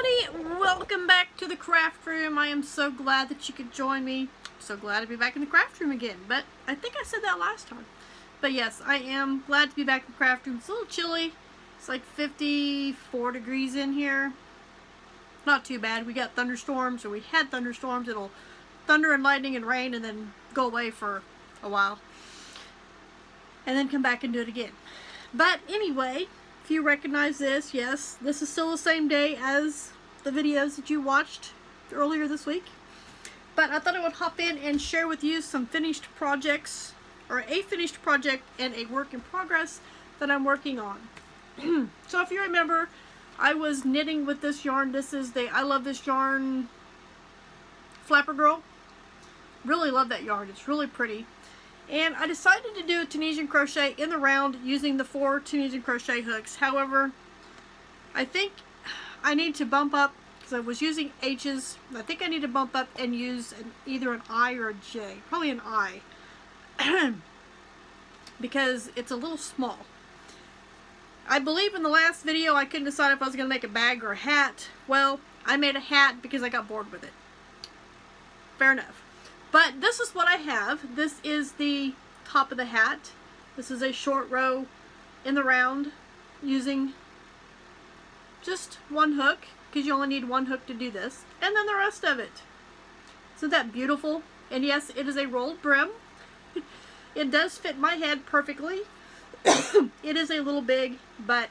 everybody, welcome back to the craft room. I am so glad that you could join me. I'm so glad to be back in the craft room again, but I think I said that last time. But yes, I am glad to be back in the craft room. It's a little chilly. It's like 54 degrees in here. Not too bad. We got thunderstorms, or we had thunderstorms. It'll thunder and lightning and rain and then go away for a while and then come back and do it again. But anyway, if you recognize this, yes, this is still the same day as the videos that you watched earlier this week. But I thought I would hop in and share with you some finished projects, or a finished project and a work in progress that I'm working on. So if you remember, I was knitting with this yarn. This is the I Love This Yarn Flapper Girl. Really love that yarn. It's really pretty. And I decided to do a Tunisian crochet in the round using the 4 Tunisian crochet hooks. However, I think I need to bump up, because I was using H's. I think I need to bump up and use either an I or a J. Probably an I. Because it's a little small. I believe in the last video I couldn't decide if I was going to make a bag or a hat. Well, I made a hat because I got bored with it. Fair enough. But this is what I have. This is the top of the hat. This is a short row in the round using just one hook, because you only need one hook to do this. And then the rest of it. Isn't that beautiful? And yes, it is a rolled brim. It does fit my head perfectly. It is a little big, but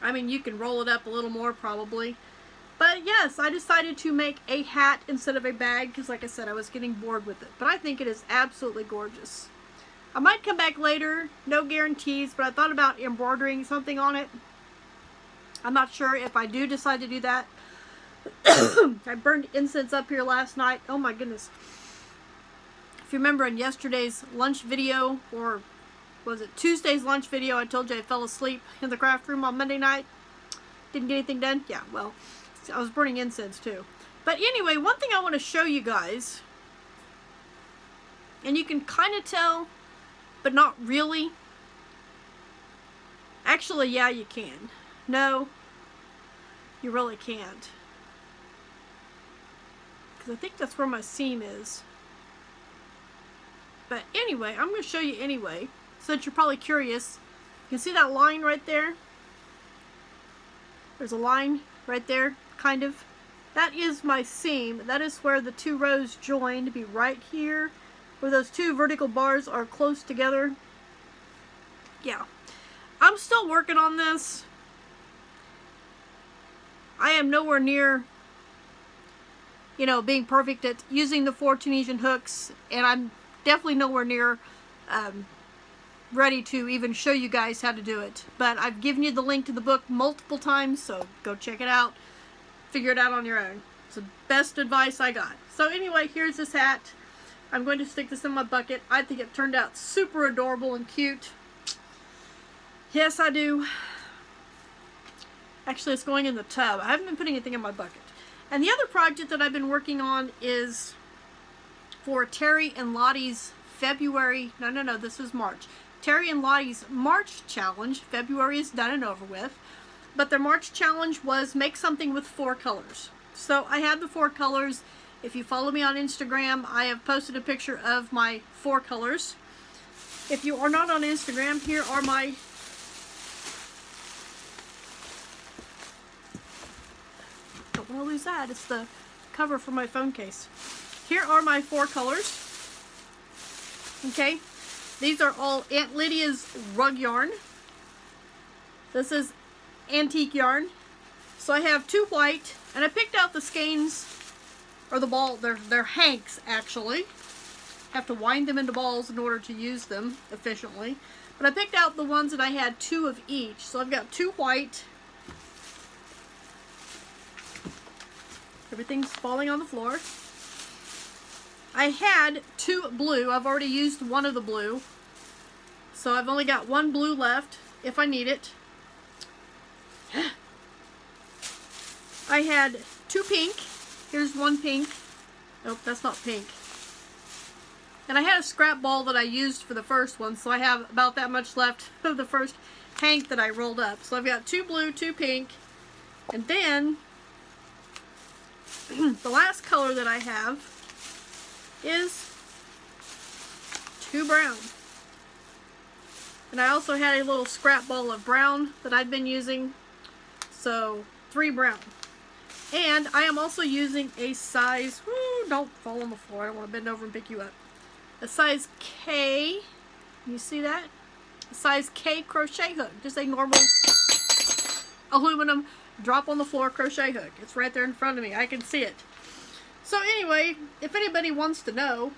I mean, you can roll it up a little more probably. But yes, I decided to make a hat instead of a bag because, like I said, I was getting bored with it. But I think it is absolutely gorgeous. I might come back later, no guarantees, but I thought about embroidering something on it. I'm not sure if I do decide to do that. I burned incense up here last night. Oh my goodness. If you remember in yesterday's lunch video, or was it Tuesday's lunch video, I told you I fell asleep in the craft room on Monday night. Didn't get anything done? Yeah, well, I was burning incense too. But anyway, one thing I want to show you guys, and you can kind of tell, but not really. Actually, yeah, you can. No, you really can't. Because I think that's where my seam is. But anyway, I'm going to show you anyway, since you're probably curious. You can see that line right there? There's a line right there, kind of. That is my seam. That is where the 2 rows join, to be right here, where those 2 vertical bars are close together. Yeah. I'm still working on this. I am nowhere near, you know, being perfect at using the 4 Tunisian hooks, and I'm definitely nowhere near ready to even show you guys how to do it. But I've given you the link to the book multiple times, so go check it out. Figure it out on your own. It's the best advice I got. So anyway, here's this hat. I'm going to stick this in my bucket. I think it turned out super adorable and cute. Yes, I do. Actually, it's going in the tub. I haven't been putting anything in my bucket. And the other project that I've been working on is for Terry and Lottie's February, no, this is March. Terry and Lottie's March challenge. February is done and over with. But their March challenge was make something with 4 colors. So I have the 4 colors. If you follow me on Instagram, I have posted a picture of my 4 colors. If you are not on Instagram, here are my... Don't want to lose that. It's the cover for my phone case. Here are my 4 colors. Okay. These are all Aunt Lydia's rug yarn. This is antique yarn. So I have 2 white, and I picked out the skeins, or the ball, they're hanks actually. Have to wind them into balls in order to use them efficiently. But I picked out the ones that I had 2 of each. So I've got 2 white. Everything's falling on the floor. I had 2 blue. I've already used one of the blue. So I've only got 1 blue left if I need it. I had 2 pink. Here's 1 pink. Nope, that's not pink. And I had a scrap ball that I used for the first one, so I have about that much left of the first hank that I rolled up. So I've got 2 blue, 2 pink, and then the last color that I have is 2 brown. And I also had a little scrap ball of brown that I've been using. So 3 brown. And I am also using a size, don't fall on the floor, I don't want to bend over and pick you up. A size K, you see that? A size K crochet hook. Just a normal aluminum drop on the floor crochet hook. It's right there in front of me. I can see it. So anyway, if anybody wants to know,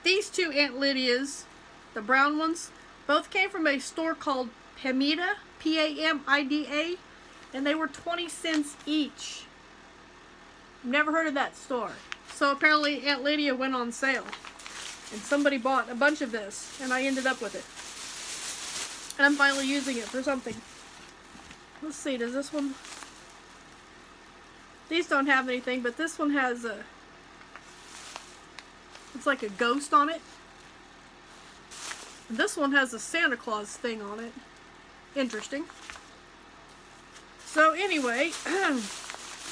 these 2 Aunt Lydia's, the brown ones, both came from a store called Pamida, P-A-M-I-D-A, and they were 20 cents each. Never heard of that store. So apparently Aunt Lydia went on sale, and somebody bought a bunch of this, and I ended up with it. And I'm finally using it for something. Let's see, does this one... These don't have anything, but this one has a... It's like a ghost on it. This one has a Santa Claus thing on it. Interesting. So anyway, I'm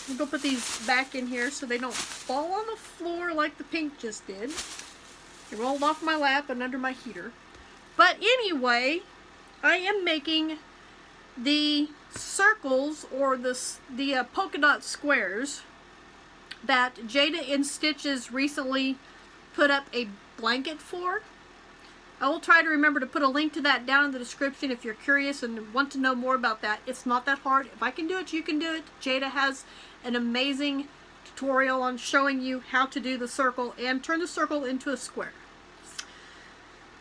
going to put these back in here so they don't fall on the floor like the pink just did. They rolled off my lap and under my heater. But anyway, I am making the circles, or the polka dot squares that Jada in Stitches recently put up a blanket for. I will try to remember to put a link to that down in the description if you're curious and want to know more about that. It's not that hard. If I can do it, you can do it. Jada has an amazing tutorial on showing you how to do the circle and turn the circle into a square.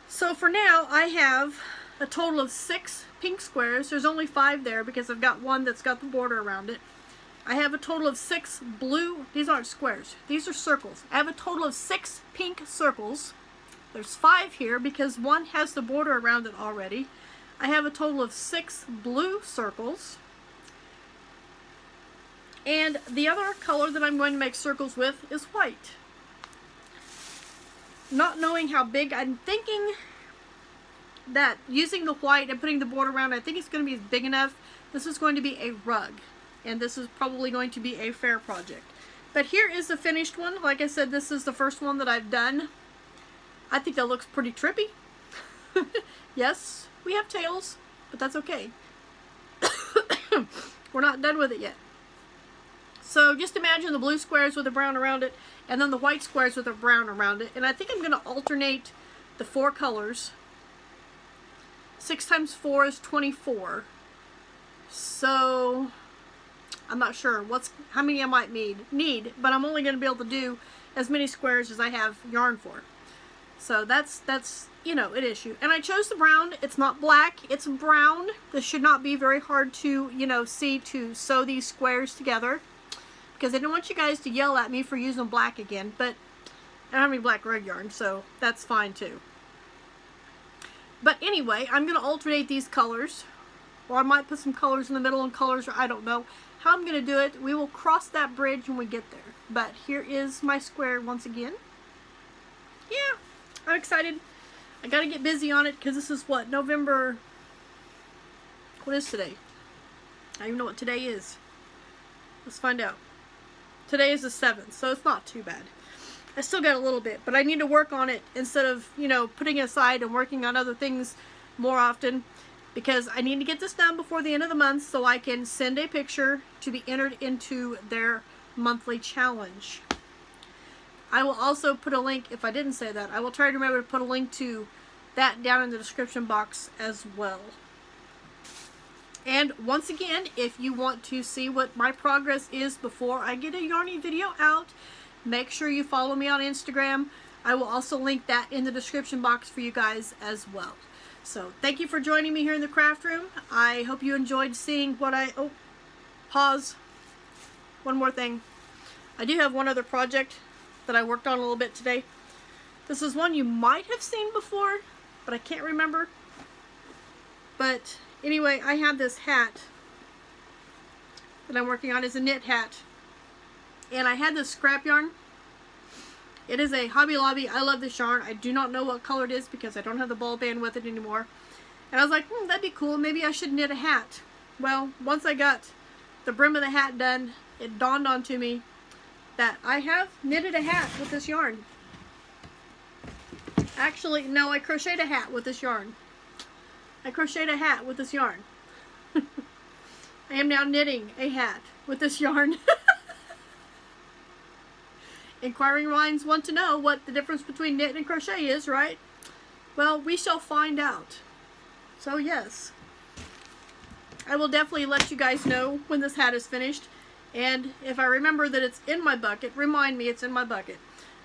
So for now, I have a total of 6 pink squares. There's only 5 there because I've got one that's got the border around it. I have a total of 6 blue, these aren't squares, these are circles. I have a total of 6 pink circles. There's 5 here because one has the border around it already. I have a total of 6 blue circles. And the other color that I'm going to make circles with is white. Not knowing how big, I'm thinking that using the white and putting the border around, I think it's going to be big enough. This is going to be a rug. And this is probably going to be a fair project. But here is the finished one. Like I said, this is the first one that I've done. I think that looks pretty trippy. Yes, we have tails, but that's okay. We're not done with it yet. So just imagine the blue squares with the brown around it, and then the white squares with the brown around it. And I think I'm going to alternate the 4 colors. 6 times 4 is 24. So I'm not sure how many I might need, but I'm only going to be able to do as many squares as I have yarn for. So that's you know, an issue. And I chose the brown. It's not black, it's brown. This should not be very hard to, you know, see to sew these squares together, because I don't want you guys to yell at me for using black again, but I don't have any black rug yarn, so that's fine too. But anyway, I'm going to alternate these colors, or I might put some colors in the middle and colors, or I don't know how I'm going to do it. We will cross that bridge when we get there. But here is my square once again. Yeah, I'm excited. I got to get busy on it because this is what, November, what is today? I don't even know what today is. Let's find out. Today is the 7th, so it's not too bad. I still got a little bit, but I need to work on it instead of, you know, putting it aside and working on other things more often, because I need to get this done before the end of the month so I can send a picture to be entered into their monthly challenge. I will also put a link, if I didn't say that, I will try to remember to put a link to that down in the description box as well. And once again, if you want to see what my progress is before I get a yarny video out, make sure you follow me on Instagram. I will also link that in the description box for you guys as well. So thank you for joining me here in the craft room. I hope you enjoyed seeing what pause. One more thing. I do have one other project that I worked on a little bit today. This is one you might have seen before, but I can't remember. But anyway, I have this hat that I'm working on. It's a knit hat. And I had this scrap yarn. It is a Hobby Lobby. I love this yarn. I do not know what color it is because I don't have the ball band with it anymore. And I was like, that'd be cool. Maybe I should knit a hat. Well, once I got the brim of the hat done, it dawned onto me that I have knitted a hat with this yarn. Actually, no, I crocheted a hat with this yarn. I crocheted a hat with this yarn. I am now knitting a hat with this yarn. Inquiring minds want to know what the difference between knit and crochet is, right? Well, we shall find out. So yes, I will definitely let you guys know when this hat is finished. And if I remember that it's in my bucket, remind me it's in my bucket.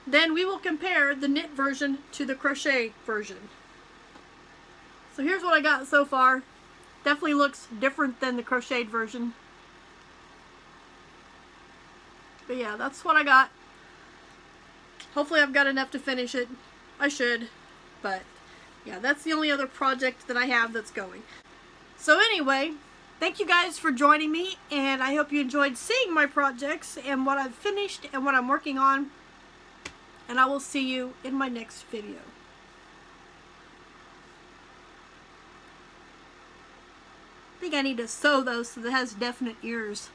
Then we will compare the knit version to the crochet version. So here's what I got so far. Definitely looks different than the crocheted version. But yeah, that's what I got. Hopefully I've got enough to finish it. I should. But yeah, that's the only other project that I have that's going. So anyway, thank you guys for joining me, and I hope you enjoyed seeing my projects and what I've finished and what I'm working on. And I will see you in my next video. I think I need to sew those so that it has definite ears.